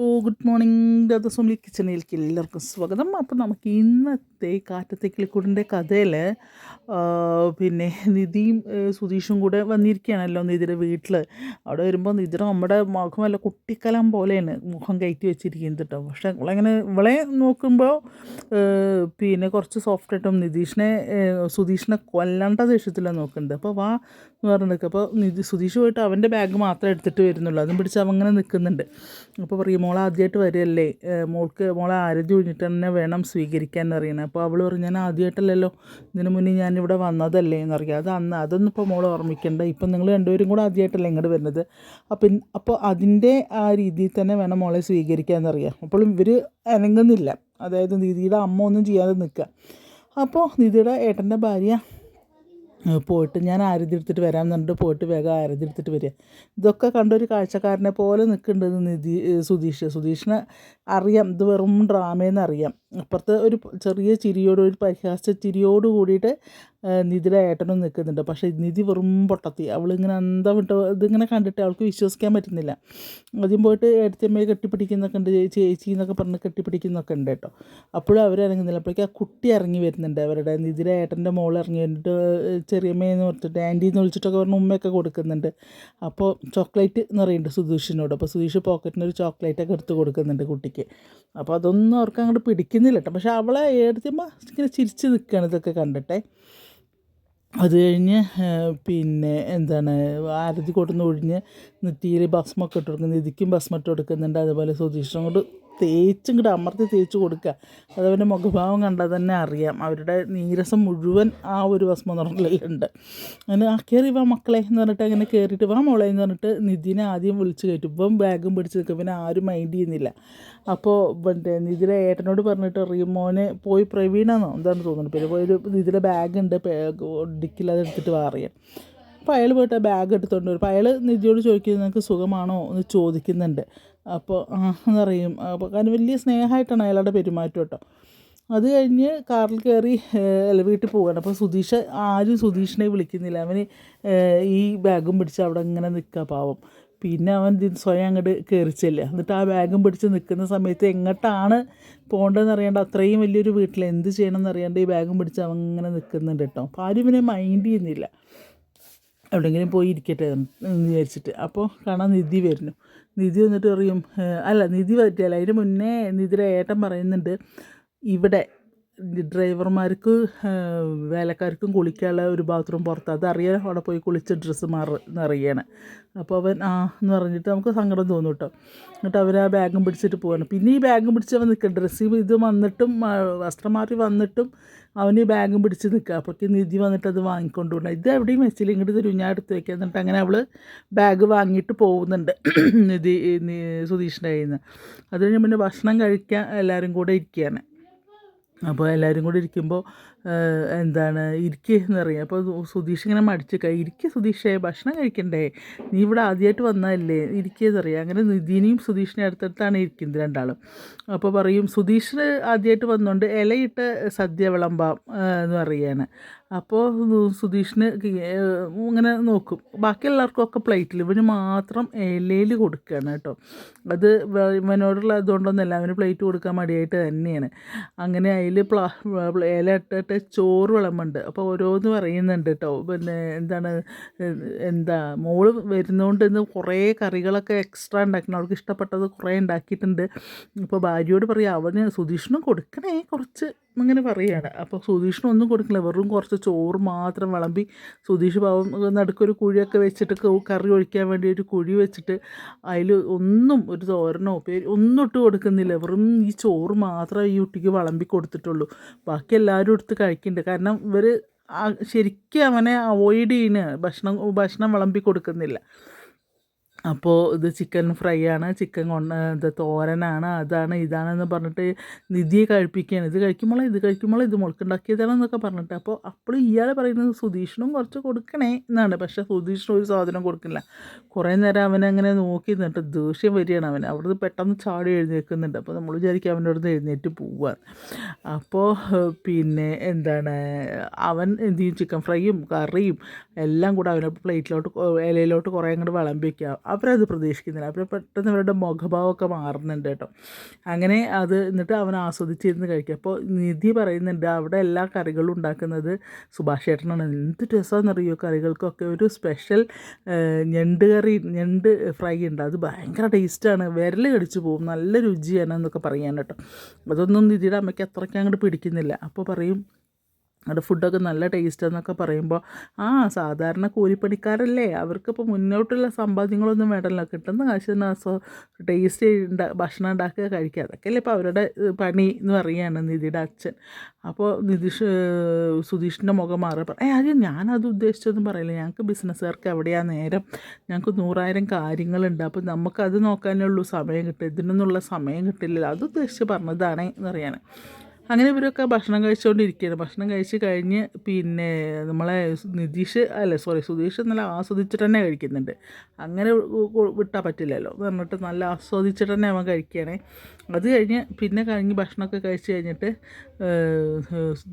Good morning ദാദാസ്വാമി കിച്ചണിലേക്ക് എല്ലാവർക്കും സ്വാഗതം. അപ്പോൾ നമുക്ക് ഇന്നത്തെ കാറ്റത്തെ കിളിക്കൂടിൻ്റെ കഥയിൽ പിന്നെ നിധിയും സുധീഷും കൂടെ വന്നിരിക്കുകയാണല്ലോ നിധിയുടെ വീട്ടിൽ. അവിടെ വരുമ്പോൾ നിധിയുടെ നമ്മുടെ മുഖമല്ല കുട്ടിക്കലം പോലെയാണ് മുഖം കയറ്റി വെച്ചിരിക്കുന്നത് കേട്ടോ. പക്ഷേ ഇവളെ നോക്കുമ്പോൾ പിന്നെ കുറച്ച് സോഫ്റ്റായിട്ടും സുധീഷിനെ കൊല്ലണ്ട ദേഷ്യത്തിലാണ് നോക്കുന്നത്. അപ്പോൾ വാ എന്ന് പറഞ്ഞിട്ട് അപ്പോൾ സുധീഷ് പോയിട്ട് അവൻ്റെ ബാഗ് മാത്രമേ എടുത്തിട്ട് വരുന്നുള്ളൂ. അതും പിടിച്ച് അവൻ അങ്ങനെ നിൽക്കുന്നുണ്ട്. അപ്പോൾ പറയും മോളെ ആദ്യമായിട്ട് വരികയല്ലേ, മോളെ ആരതി ഒഴിഞ്ഞിട്ട് തന്നെ വേണം സ്വീകരിക്കാൻ എന്നറിയണം. അപ്പോൾ അവൾ പറഞ്ഞു ഞാൻ ആദ്യമായിട്ടല്ലല്ലോ, ഇതിനു മുന്നേ ഞാനിവിടെ വന്നതല്ലേ എന്നറിയാം. അതൊന്നും ഇപ്പോൾ മോൾ ഓർമ്മിക്കേണ്ട. ഇപ്പം നിങ്ങൾ രണ്ടുപേരും കൂടെ ആദ്യമായിട്ടല്ലേ ഇങ്ങോട്ട് വരുന്നത്. അപ്പോൾ അതിൻ്റെ ആ രീതിയിൽ തന്നെ വേണം മോളെ സ്വീകരിക്കാൻ എന്നറിയാം. അപ്പോഴും ഇവർ അനങ്ങുന്നില്ല. അതായത് നിധിയുടെ അമ്മ ഒന്നും ചെയ്യാതെ നിൽക്കുക. അപ്പോൾ നിധിയുടെ ഏട്ടൻ്റെ ഭാര്യ പോയിട്ട് ഞാൻ ആരതി എടുത്തിട്ട് വരാൻ പറഞ്ഞിട്ട് പോയിട്ട് വേഗം ആരതി എടുത്തിട്ട് വരിക. ഇതൊക്കെ കണ്ടൊരു കാഴ്ചക്കാരനെ പോലെ നിൽക്കേണ്ടത് സുധീഷിനെ അറിയാം ഇത് വെറും ഡ്രാമയെന്ന് അറിയാം. അപ്പുറത്ത് ഒരു ചെറിയ ഒരു പരിഹാസ ചിരിയോട് കൂടിയിട്ട് നിധിയുടെ ഏട്ടനും നിൽക്കുന്നുണ്ട്. പക്ഷേ നിധി വെറും പൊട്ടത്തി. അവളിങ്ങനെ എന്താ വിട്ടോ ഇതിങ്ങനെ കണ്ടിട്ട് അവൾക്ക് വിശ്വസിക്കാൻ പറ്റുന്നില്ല. ആദ്യം പോയിട്ട് ഏട്ടത്തിയമ്മയെ കെട്ടിപ്പിടിക്കുന്നൊക്കെ ഉണ്ട്, ചേച്ചി എന്നൊക്കെ പറഞ്ഞ് കെട്ടിപ്പിടിക്കുന്നൊക്കെ ഉണ്ട് കേട്ടോ. അപ്പോഴും അവരിറങ്ങുന്നില്ല. അപ്പോഴേക്കും ആ കുട്ടി ഇറങ്ങി വരുന്നുണ്ട്. അവരുടെ നിധിയുടെ ഏട്ടൻ്റെ മോൾ ഇറങ്ങി വന്നിട്ട് ചെറിയമ്മയെന്ന് പറഞ്ഞിട്ട് ആൻറ്റി എന്ന് വിളിച്ചിട്ടൊക്കെ പറഞ്ഞ് ഉമ്മയൊക്കെ കൊടുക്കുന്നുണ്ട്. അപ്പോൾ ചോക്ലേറ്റ് എന്ന് പറയുന്നുണ്ട് സുധീഷിനോട്. അപ്പോൾ സുധീഷ് പോക്കറ്റിന് ഒരു ചോക്ലേറ്റൊക്കെ എടുത്ത് കൊടുക്കുന്നുണ്ട് കുട്ടിക്ക്. അപ്പോൾ അതൊന്നും അവർക്ക് അങ്ങോട്ട് പിടിക്കുന്നില്ല കേട്ടോ. പക്ഷേ അവളെ ഏടത്തിയമ്മ ഇങ്ങനെ ചിരിച്ച് നിൽക്കുകയാണ് ഇതൊക്കെ കണ്ടിട്ടെ. അത് കഴിഞ്ഞ് പിന്നെ ആരതി കൊടുന്ന് ഒഴിഞ്ഞ് നെറ്റിയിൽ ഭസ്മൊക്കെ ഇട്ട് കൊടുക്കുന്നത്, നിധിക്കും ഭസ്മം ഇട്ട് കൊടുക്കുന്നുണ്ട്. അതുപോലെ സുധീഷിനും കൊണ്ട് ഇങ്ങോട്ട് അമർത്തി തേച്ച് കൊടുക്കുക. അതവൻ്റെ മുഖഭാവം കണ്ടാൽ തന്നെ അറിയാം അവരുടെ നീരസം മുഴുവൻ ആ ഒരു ഭസ്മം നിറങ്ങളിലുണ്ട്. അങ്ങനെ കയറി വാ മക്കളെ എന്ന് പറഞ്ഞിട്ട് അങ്ങനെ കയറിയിട്ട് വാ മോളെ എന്ന് പറഞ്ഞിട്ട് നിധിനെ ആദ്യം വിളിച്ച് കയറ്റും. ഇപ്പം ബാഗും പിടിച്ച് നിൽക്കും. പിന്നെ ആരും മൈൻഡ് ചെയ്യുന്നില്ല. അപ്പോൾ നിധിയുടെ ഏട്ടനോട് പറഞ്ഞിട്ട് മോനെ പോയി പ്രവീണെന്നോ എന്താണ് തോന്നുന്നത്, പിന്നെ പോയി നിധിയുടെ ബാഗുണ്ട് ഡിക്കിൽ അതെടുത്തിട്ട് അറിയാം. അപ്പോൾ അയാൾ പോയിട്ട് ആ ബാഗ് എടുത്തുകൊണ്ട് വരും. അപ്പോൾ അയാൾ നിധിയോട് ചോദിക്കുന്നത് നിങ്ങൾക്ക് സുഖമാണോ എന്ന് ചോദിക്കുന്നുണ്ട്. അപ്പോൾ എന്നറിയും. അപ്പോൾ കാരണം വലിയ സ്നേഹമായിട്ടാണ് അയാളുടെ പെരുമാറ്റം കേട്ടോ. അത് കഴിഞ്ഞ് കാറിൽ കയറി വീട്ടിൽ പോവുകയാണ്. അപ്പോൾ ആരും സുധീഷിനെ വിളിക്കുന്നില്ല. അവന് ഈ ബാഗും പിടിച്ച് അവിടെ ഇങ്ങനെ നിൽക്കുക പാവം. പിന്നെ അവൻ സ്വയം അങ്ങോട്ട് കയറിച്ചല്ലേ. എന്നിട്ട് ആ ബാഗും പിടിച്ച് നിൽക്കുന്ന സമയത്ത് എങ്ങോട്ടാണ് പോകേണ്ടതെന്ന് അറിയാണ്ട് അത്രയും വലിയൊരു വീട്ടിൽ എന്ത് ചെയ്യണമെന്ന് അറിയാണ്ട് ഈ ബാഗും പിടിച്ച് അവൻ ഇങ്ങനെ നിൽക്കുന്നുണ്ട് കേട്ടോ. അപ്പോൾ ആരും ഇവനെ മൈൻഡ് ചെയ്യുന്നില്ല. എവിടെയെങ്കിലും പോയി ഇരിക്കട്ടെ എന്ന് വിചാരിച്ചിട്ട്. അപ്പോൾ കാണാൻ നിധി വരുന്നു. നിധി വന്നിട്ട് പറയും നിധി പറ്റിയല്ല, അതിന് മുന്നേ നിധിയുടെ ഏട്ടൻ പറയുന്നുണ്ട് ഇവിടെ ഡ്രൈവർമാർക്ക് വേലക്കാർക്കും കുളിക്കാനുള്ള ഒരു ബാത്റൂം പുറത്ത്, അതറിയാൻ അവിടെ പോയി കുളിച്ച് ഡ്രസ്സ് മാറുന്നറിയാണ്. അപ്പോൾ അവൻ എന്ന് പറഞ്ഞിട്ട് നമുക്ക് സങ്കടം തോന്നും കേട്ടോ. എന്നിട്ട് അവർ ആ ബാഗും പിടിച്ചിട്ട് പോവാണ്. പിന്നെ ഈ ബാഗും പിടിച്ച് അവൻ നിൽക്കുക. ഡ്രസ്സ് ഇത് വന്നിട്ടും വസ്ത്രം മാറി വന്നിട്ടും അവന് ഈ ബാഗും പിടിച്ച് നിൽക്കുക. അപ്പോഴേക്ക് നിധി വന്നിട്ട് അത് വാങ്ങിക്കൊണ്ട് പോകണം. ഇത് എവിടെയും വെച്ചില്ല, ഇങ്ങോട്ട് തരും, ഞാൻ എടുത്ത് വയ്ക്കുക. എന്നിട്ട് അങ്ങനെ അവൾ ബാഗ് വാങ്ങിയിട്ട് പോകുന്നുണ്ട് സുധീഷിൻ്റെ കയ്യിൽ നിന്ന്. അത് കഴിഞ്ഞ് പിന്നെ ഭക്ഷണം കഴിക്കാൻ എല്ലാവരും കൂടെ ഇരിക്കുകയാണ്. അപ്പോൾ എല്ലാവരും കൂടി ഇരിക്കുമ്പോൾ ഇരിക്കുക എന്നറിയാം. അപ്പോൾ സുധീഷ് ഇങ്ങനെ ഇരിക്കുക സുധീഷേ, ഭക്ഷണം കഴിക്കണ്ടേ, നീ ഇവിടെ ആദ്യമായിട്ട് വന്നതല്ലേ, ഇരിക്കുകയെന്നറിയാം. അങ്ങനെ നിധിനെയും സുധീഷിനെ അടുത്തടുത്താണ് ഇരിക്കുന്നത് രണ്ടാളും. അപ്പോൾ പറയും സുധീഷ് ആദ്യമായിട്ട് വന്നുകൊണ്ട് ഇലയിട്ട് സദ്യ വിളമ്പാം എന്ന് പറയുകയാണ്. അപ്പോൾ സുധീഷിന് ഇങ്ങനെ നോക്കും. ബാക്കി എല്ലാവർക്കും ഒക്കെ പ്ലേറ്റിൽ, ഇവന് മാത്രം ഇലയിൽ കൊടുക്കുകയാണ് കേട്ടോ. അത് ഇവനോടുള്ള ഇതുകൊണ്ടൊന്നുമല്ല, അവന് പ്ലേറ്റ് കൊടുക്കാൻ മടിയായിട്ട് തന്നെയാണ്. അങ്ങനെ അതിൽ ഇല ഇട്ടിട്ട് ചോറ് വിളമ്പുണ്ട്. അപ്പോൾ ഓരോന്ന് പറയുന്നുണ്ട് കേട്ടോ. പിന്നെ മോള് വരുന്നതുകൊണ്ട് ഇന്ന് കുറേ കറികളൊക്കെ എക്സ്ട്രാ ഉണ്ടാക്കണം, അവൾക്ക് ഇഷ്ടപ്പെട്ടത് കുറേ ഉണ്ടാക്കിയിട്ടുണ്ട്. അപ്പോൾ ഭാര്യയോട് പറയാം അവന് സുധീഷിനും കൊടുക്കണേ കുറച്ച് അങ്ങനെ പറയുകയാണ്. അപ്പോൾ സുധീഷിനൊന്നും കൊടുക്കില്ല, വെറും കുറച്ച് ചോറ് മാത്രം വിളമ്പി. സുധീഷ് പാവം നടുക്കൊരു കുഴിയൊക്കെ വെച്ചിട്ട് കറി ഒഴിക്കാൻ വേണ്ടി ഒരു കുഴി വെച്ചിട്ട് അതിൽ ഒരു തോരനോ പേര് ഒന്നും ഇട്ട് കൊടുക്കുന്നില്ല. വെറും ഈ ചോറ് മാത്രമേ ഈ കുട്ടിക്ക് വിളമ്പി കൊടുത്തിട്ടുള്ളൂ. ബാക്കി എല്ലാവരും എടുത്ത് കഴിക്കുന്നുണ്ട്. കാരണം ഇവർ ശരിക്കും അവനെ അവോയ്ഡ് ചെയ്യുന്ന ഭക്ഷണം വിളമ്പി കൊടുക്കുന്നില്ല. അപ്പോൾ ഇത് ചിക്കൻ ഫ്രൈ ആണ്, ചിക്കൻ തോരനാണ്, ഇതാണെന്ന് പറഞ്ഞിട്ട് നിധിയെ കഴിപ്പിക്കുകയാണ്. ഇത് കഴിക്കുമ്പോൾ ഇത് മുളക്കുണ്ടാക്കിയതാണെന്നൊക്കെ പറഞ്ഞിട്ട്. അപ്പോൾ ഇയാൾ പറയുന്നത് സുധീഷിനും കുറച്ച് കൊടുക്കണേ എന്നാണ്. പക്ഷേ സുധീഷിനും ഒരു സാധനം കൊടുക്കില്ല. കുറേ നേരം അവനങ്ങനെ നോക്കി നിന്നിട്ട് ദേഷ്യം വരികയാണ്. അവിടുന്ന് പെട്ടെന്ന് ചാടി എഴുന്നേൽക്കുന്നുണ്ട്. അപ്പോൾ നമ്മൾ വിചാരിക്കും അവൻ്റെ അടുത്ത് എഴുന്നേറ്റ് പോവാൻ. അപ്പോൾ പിന്നെ അവൻ എന്ത് ചെയ്യും, ചിക്കൻ ഫ്രൈയും കറിയും എല്ലാം കൂടെ അവനെ ഇലയിലോട്ട് കുറേ അങ്ങോട്ട് വിളമ്പി വയ്ക്കുക. അവരത് പ്രതീക്ഷിക്കുന്നില്ല. അവർ പെട്ടെന്ന് അവരുടെ മുഖഭാവമൊക്കെ മാറുന്നുണ്ട് കേട്ടോ. അങ്ങനെ അത് എന്നിട്ട് അവൻ ആസ്വദിച്ചിരുന്ന് കഴിക്കുക. അപ്പോൾ നിധി പറയുന്നുണ്ട് അവിടെ എല്ലാ കറികളും ഉണ്ടാക്കുന്നത് സുഭാഷ് ചേട്ടനാണ്. എന്ത് രസമാണെന്നറിയോ കറികൾക്കൊക്കെ. ഒരു സ്പെഷ്യൽ ഞണ്ട് കറി, ഞണ്ട് ഫ്രൈ ഉണ്ട്, അത് ഭയങ്കര ടേസ്റ്റാണ്, വിരൽ കടിച്ചു പോകും, നല്ല രുചിയാണ് എന്നൊക്കെ പറയാൻ കേട്ടോ. അതൊന്നും നിധിയുടെ അമ്മയ്ക്ക് അത്രയ്ക്ക് അങ്ങോട്ട് പിടിക്കുന്നില്ല. അപ്പോൾ പറയും അവിടെ ഫുഡൊക്കെ നല്ല ടേസ്റ്റാന്നൊക്കെ പറയുമ്പോൾ, സാധാരണ കൂലിപ്പണിക്കാരല്ലേ, അവർക്കിപ്പോൾ മുന്നോട്ടുള്ള സമ്പാദ്യങ്ങളൊന്നും വേണ്ടല്ലോ, കിട്ടുന്ന കാശ് തന്നെ ടേസ്റ്റ് ഭക്ഷണം ഉണ്ടാക്കുക, കഴിക്കുക, അതൊക്കെയല്ലേ ഇപ്പോൾ അവരുടെ പണി എന്ന് പറയുകയാണ് നിധിയുടെ അച്ഛൻ. അപ്പോൾ സുധീഷിൻ്റെ മുഖം മാറി അത് ഞാനത് ഉദ്ദേശിച്ചൊന്നും പറയില്ല, ഞങ്ങൾക്ക് ബിസിനസ്സുകാർക്ക് എവിടെയാണ് നേരം, ഞങ്ങൾക്ക് 100,000 കാര്യങ്ങളുണ്ട്, അപ്പോൾ നമുക്കത് നോക്കാനേ ഉള്ളൂ സമയം കിട്ടുക, ഇതിനൊന്നുള്ള സമയം കിട്ടില്ലല്ലോ, അത് ഉദ്ദേശിച്ച് പറഞ്ഞതാണേ എന്ന് പറയാണ്. അങ്ങനെ ഇവരൊക്കെ ഭക്ഷണം കഴിച്ചുകൊണ്ടിരിക്കുകയാണ്. ഭക്ഷണം കഴിച്ച് കഴിഞ്ഞ് പിന്നെ നമ്മളെ സുധീഷ് നല്ല ആസ്വദിച്ചിട്ട് തന്നെ കഴിക്കുന്നുണ്ട്. അങ്ങനെ വിട്ടാൽ പറ്റില്ലല്ലോ എന്ന് പറഞ്ഞിട്ട് നല്ല ആസ്വദിച്ചിട്ട് തന്നെ അവൻ കഴിക്കുകയാണേ. അത് കഴിഞ്ഞ് ഭക്ഷണമൊക്കെ കഴിച്ച് കഴിഞ്ഞിട്ട്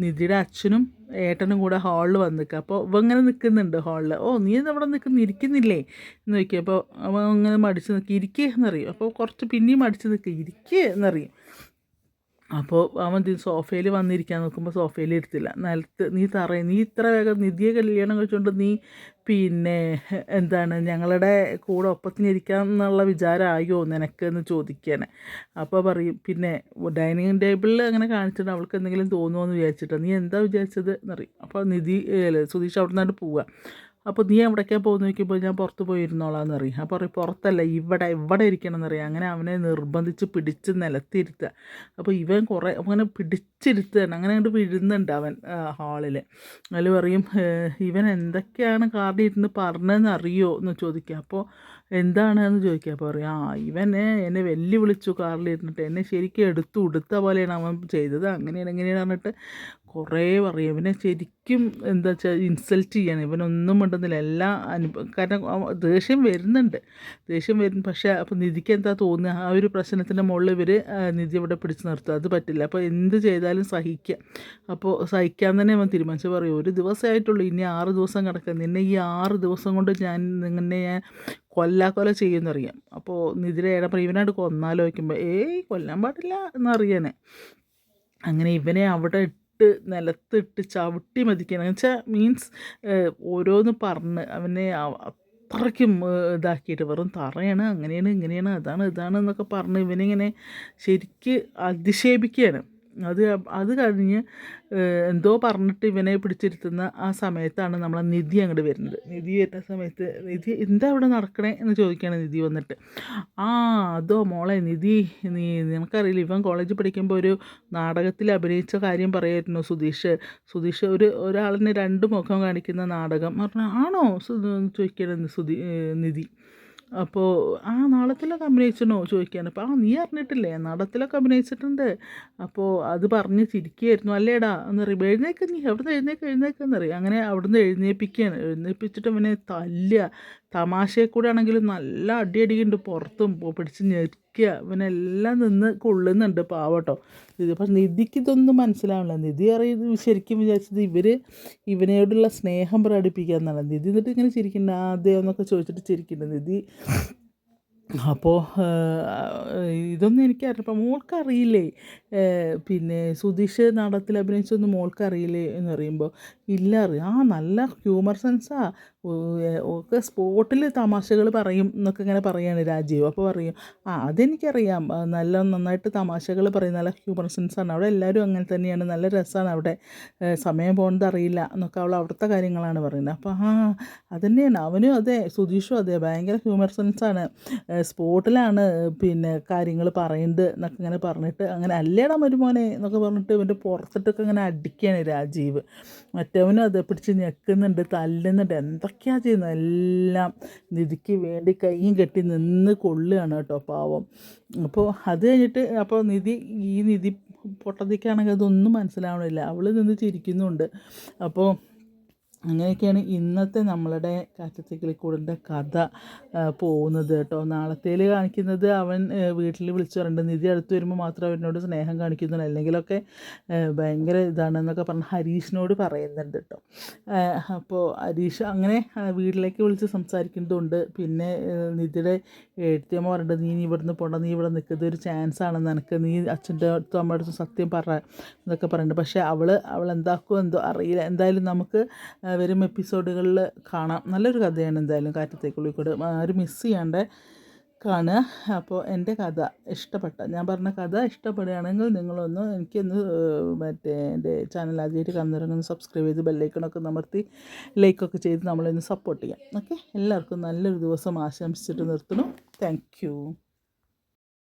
നിധിയുടെ അച്ഛനും ഏട്ടനും കൂടെ ഹാളിൽ വന്ന് നിൽക്കുക. അപ്പോൾ ഇവ ഇങ്ങനെ നിൽക്കുന്നുണ്ട് ഹാളിൽ. നീ അവിടെ ഇരിക്കുന്നില്ലേ എന്ന് ചോദിക്കുക. അപ്പോൾ അവൻ ഇങ്ങനെ മടിച്ച് നിൽക്കുക, ഇരിക്കുക എന്നറിയും. അപ്പോൾ കുറച്ച് പിന്നെയും മടിച്ച് നിൽക്കുക, ഇരിക്കുക എന്നറിയും. അപ്പോൾ അവൻ സോഫയിൽ വന്നിരിക്കാൻ നോക്കുമ്പോൾ സോഫയിൽ ഇരുത്തില്ല, നിലത്ത്. നീ ഇത്ര വേഗം നിധിയെ കല്യാണം കഴിച്ചുകൊണ്ട് നീ പിന്നെ എന്താണ് ഞങ്ങളുടെ കൂടെ ഒപ്പത്തിനിരിക്കാം എന്നുള്ള വിചാരമായോ നിനക്ക് എന്ന് ചോദിക്കുകയാണ്. അപ്പോൾ പറയും പിന്നെ ഡൈനിങ് ടേബിളിൽ അങ്ങനെ കാണിച്ചിട്ട് അവൾക്ക് എന്തെങ്കിലും തോന്നുമോ എന്ന് വിചാരിച്ചിട്ടാണ്, നീ എന്താ വിചാരിച്ചത് എന്നറിയും. അപ്പോൾ സുധീഷ് അവിടെ നിന്നാണ്ട് പോവുക. അപ്പോൾ നീ എവിടേക്കാണ് പോകുന്ന നോക്കിയപ്പോൾ ഞാൻ പുറത്ത് പോയിരുന്നോളാന്ന് പറയും. അപ്പോൾ പറയും പുറത്തല്ല, ഇവിടെ ഇരിക്കണം എന്നറിയാം. അങ്ങനെ അവനെ നിർബന്ധിച്ച് പിടിച്ച് നിലത്തിരുത്തുക. അപ്പോൾ ഇവൻ കുറേ അങ്ങനെ പിടിച്ചിരുത്തുകയാണ്. അങ്ങനെ അങ്ങോട്ട് വിഴുന്നുണ്ട് അവൻ ഹാളിൽ. അതിൽ പറയും ഇവൻ എന്തൊക്കെയാണ് കാറിൽ ഇരുന്ന് പറഞ്ഞതെന്ന് അറിയോ എന്ന് ചോദിക്കുക. അപ്പോൾ എന്താണെന്ന് ചോദിക്കുക. അപ്പോൾ പറയും ഇവൻ എന്നെ വിളിച്ചു കാറിലിരുന്നിട്ട്, എന്നെ ശരിക്കും ഉടുത്ത പോലെയാണ് അവൻ ചെയ്തത്, അങ്ങനെയാണ് പറഞ്ഞിട്ട് കുറേ പറയും. ഇവനെ ശരിക്കും എന്താ വെച്ചാൽ ഇൻസൾട്ട് ചെയ്യാണ്. ഇവനൊന്നും മിണ്ടുന്നില്ല. കാരണം ദേഷ്യം വരുന്നുണ്ട്. പക്ഷേ അപ്പോൾ നിധിക്ക് എന്താ തോന്നുക, ആ ഒരു പ്രശ്നത്തിൻ്റെ മുകളിൽ ഇവർ നിധി ഇവിടെ പിടിച്ച് നിർത്തുക, അത് പറ്റില്ല. അപ്പോൾ എന്ത് ചെയ്താലും സഹിക്കുക. അപ്പോൾ സഹിക്കാൻ തന്നെ അവൻ തീരുമാനിച്ചു. പറയും ഒരു ദിവസമായിട്ടുള്ളൂ, ഇനി 6 ദിവസം കിടക്കുക, നിന്നെ ഈ 6 ദിവസം കൊണ്ട് നിന്നെ ഞാൻ കൊല്ല ചെയ്യുമെന്നറിയാം. അപ്പോൾ നിധിയുടെ ഏടം പറയും ഇവനായിട്ട് കൊന്നാലോ വയ്ക്കുമ്പോൾ കൊല്ലാൻ പാടില്ല എന്നറിയാനേ. അങ്ങനെ ഇവനെ അവിടെ നിലത്തിട്ട് ചവിട്ടി മതിക്കണം എന്ന് വെച്ചാൽ മീൻസ് ഓരോന്ന് പറഞ്ഞ് അവനെ അത്രയ്ക്കും ഇതാക്കിയിട്ട് വെറും തറയാണ്, അങ്ങനെയാണ് ഇങ്ങനെയാണ് ഇതാണ് എന്നൊക്കെ പറഞ്ഞ് ഇവനിങ്ങനെ ശരിക്ക് അധിക്ഷേപിക്കുകയാണ്. അത് കഴിഞ്ഞ് എന്തോ പറഞ്ഞിട്ട് ഇവനെ പിടിച്ചിരുത്തുന്ന ആ സമയത്താണ് നമ്മളെ നിധി അങ്ങോട്ട് വരുന്നത്. നിധി വരുന്ന സമയത്ത് നിധി എന്താ അവിടെ നടക്കണേ എന്ന് ചോദിക്കുകയാണ് നിധി വന്നിട്ട്. അതോ മോളെ നിധി, നിനക്കറിയില്ല, ഇവൻ കോളേജിൽ പഠിക്കുമ്പോൾ ഒരു നാടകത്തിൽ അഭിനയിച്ച കാര്യം പറയായിരുന്നു സുധീഷ് ഒരാളിന് 2 മുഖം കാണിക്കുന്ന നാടകം പറഞ്ഞാൽ ആണോ ചോദിക്കുകയാണ് നിധി. അപ്പോൾ നാടകത്തിലൊക്കെ അഭിനയിച്ചണോ ചോദിക്കുകയാണ്. അപ്പോൾ നീ അറിഞ്ഞിട്ടില്ലേ, നാടകത്തിലൊക്കെ അഭിനയിച്ചിട്ടുണ്ട്. അപ്പോൾ അത് പറഞ്ഞ് ചിരിക്കുകയായിരുന്നു അല്ലേടാ എന്നറിയും. എഴുന്നേക്ക് നീ അവിടുന്ന് എഴുന്നേക്കെന്നറിയും. അങ്ങനെ അവിടുന്ന് എഴുന്നേൽപ്പിച്ചിട്ട് അവനെ തല്ലുക. തമാശയെ കൂടെ ആണെങ്കിലും നല്ല അടിയുണ്ട്, പുറത്തും പിടിച്ച് ഞെരിക്കുക. ഇവനെല്ലാം നിന്ന് കൊള്ളുന്നുണ്ട് പാവട്ടോ. പക്ഷെ നിധിക്ക് ഇതൊന്നും മനസ്സിലാവില്ല. നിധി ശരിക്കും വിചാരിച്ചത് ഇവനോടുള്ള സ്നേഹം പ്രകടിപ്പിക്കുക എന്നാണ്. നിധി എന്നിട്ട് ഇങ്ങനെ ചിരിക്കുന്നുണ്ട്, അതെ എന്നൊക്കെ ചോദിച്ചിട്ട് ചിരിക്കുന്നുണ്ട് നിധി. അപ്പോൾ ഇതൊന്നും എനിക്കറിയില്ല. അപ്പോൾ മോൾക്കറിയില്ലേ പിന്നെ സുധീഷ് നാടകത്തിൽ അഭിനയിച്ചൊന്നും മോൾക്കറിയില്ലേ എന്ന് പറയുമ്പോൾ ഇല്ല അറിയാം, നല്ല ഹ്യൂമർ സെൻസാ, ഒക്കെ സ്പോട്ടിൽ തമാശകൾ പറയും എന്നൊക്കെ ഇങ്ങനെ പറയുകയാണ് രാജീവ്. അപ്പോൾ പറയും അതെനിക്കറിയാം, നന്നായിട്ട് തമാശകൾ പറയും, നല്ല ഹ്യൂമർ സെൻസാണ്, അവിടെ എല്ലാവരും അങ്ങനെ തന്നെയാണ്, നല്ല രസമാണ് അവിടെ, സമയം പോകുന്നത് അറിയില്ല എന്നൊക്കെ അവൾ അവിടുത്തെ കാര്യങ്ങളാണ് പറയുന്നത്. അപ്പോൾ അതുതന്നെയാണ് അവനും അതെ, സുധീഷും അതെ, ഭയങ്കര ഹ്യൂമർ സെൻസാണ്, സ്പോട്ടിലാണ് പിന്നെ കാര്യങ്ങൾ പറയുന്നത് എന്നൊക്കെ ഇങ്ങനെ പറഞ്ഞിട്ട് അങ്ങനെ അല്ലേടാ മരുമോനെ എന്നൊക്കെ പറഞ്ഞിട്ട് ഇവൻ്റെ പുറത്തിട്ടൊക്കെ ഇങ്ങനെ അടിക്കുകയാണ് രാജീവ്. മറ്റവനും അത് പിടിച്ച് ഞെക്കുന്നുണ്ട്, തല്ലുന്നുണ്ട്, എന്തൊക്കെയാണ് ചെയ്യുന്നത് എല്ലാം നിധിക്ക് വേണ്ടി കൈയും കെട്ടി നിന്ന് കൊള്ളുകയാണ് കേട്ടോ പാവം. അപ്പോൾ അത് കഴിഞ്ഞിട്ട് അപ്പോൾ നിധി പൊട്ടത്തിക്കാണെങ്കിൽ അതൊന്നും മനസ്സിലാവണില്ല, അവൾ നിന്ന് ചിരിക്കുന്നുണ്ട്. അപ്പോൾ അങ്ങനെയൊക്കെയാണ് ഇന്നത്തെ നമ്മളുടെ കാറ്റത്തെ കിളിക്കൂടിൻ്റെ കഥ പോകുന്നത് കേട്ടോ. നാളത്തേൽ കാണിക്കുന്നത് അവൻ വീട്ടിൽ വിളിച്ചു പറഞ്ഞിട്ട് നിധി അടുത്ത് വരുമ്പോൾ മാത്രം അവനോട് സ്നേഹം കാണിക്കുന്നുള്ളൂ, അല്ലെങ്കിലൊക്കെ ഭയങ്കര ഇതാണെന്നൊക്കെ പറഞ്ഞ് ഹരീഷിനോട് പറയുന്നുണ്ട് കേട്ടോ. അപ്പോൾ ഹരീഷ് അങ്ങനെ വീട്ടിലേക്ക് വിളിച്ച് സംസാരിക്കുന്നതുകൊണ്ട് പിന്നെ നിധിയുടെ എഴുത്തിയമ്മ പറഞ്ഞിട്ട് നീ ഇവിടുന്ന് പോകണ്ട, നീ ഇവിടെ നിൽക്കുന്നത് ഒരു ചാൻസ് ആണെന്ന് എനിക്ക്, നീ അച്ഛൻ്റെ അടുത്തും അമ്മയുടെ അടുത്തും സത്യം പറ എന്നൊക്കെ പറയുന്നുണ്ട്. പക്ഷേ അവൾ എന്താക്കുമോ എന്തോ അറിയില്ല. എന്തായാലും നമുക്ക് വരും എപ്പിസോഡുകളിൽ കാണാം. നല്ലൊരു കഥയാണ് എന്തായാലും കാറ്റത്തേക്കുള്ളിക്കൂടെ, ആരും മിസ് ചെയ്യാണ്ട് കാണുക. അപ്പോൾ എൻ്റെ കഥ ഞാൻ പറഞ്ഞ കഥ ഇഷ്ടപ്പെടുകയാണെങ്കിൽ നിങ്ങളൊന്ന് എനിക്കൊന്ന് മറ്റേ എൻ്റെ ചാനൽ ആദ്യമായിട്ട് കാണുന്നവരൊന്ന് സബ്സ്ക്രൈബ് ചെയ്ത് ബെല്ലൈക്കണൊക്കെ അമർത്തി ലൈക്കൊക്കെ ചെയ്ത് നമ്മളൊന്ന് സപ്പോർട്ട് ചെയ്യാം. ഓക്കെ, എല്ലാവർക്കും നല്ലൊരു ദിവസം ആശംസിച്ചിട്ട് നിർത്തുന്നു. Thank you.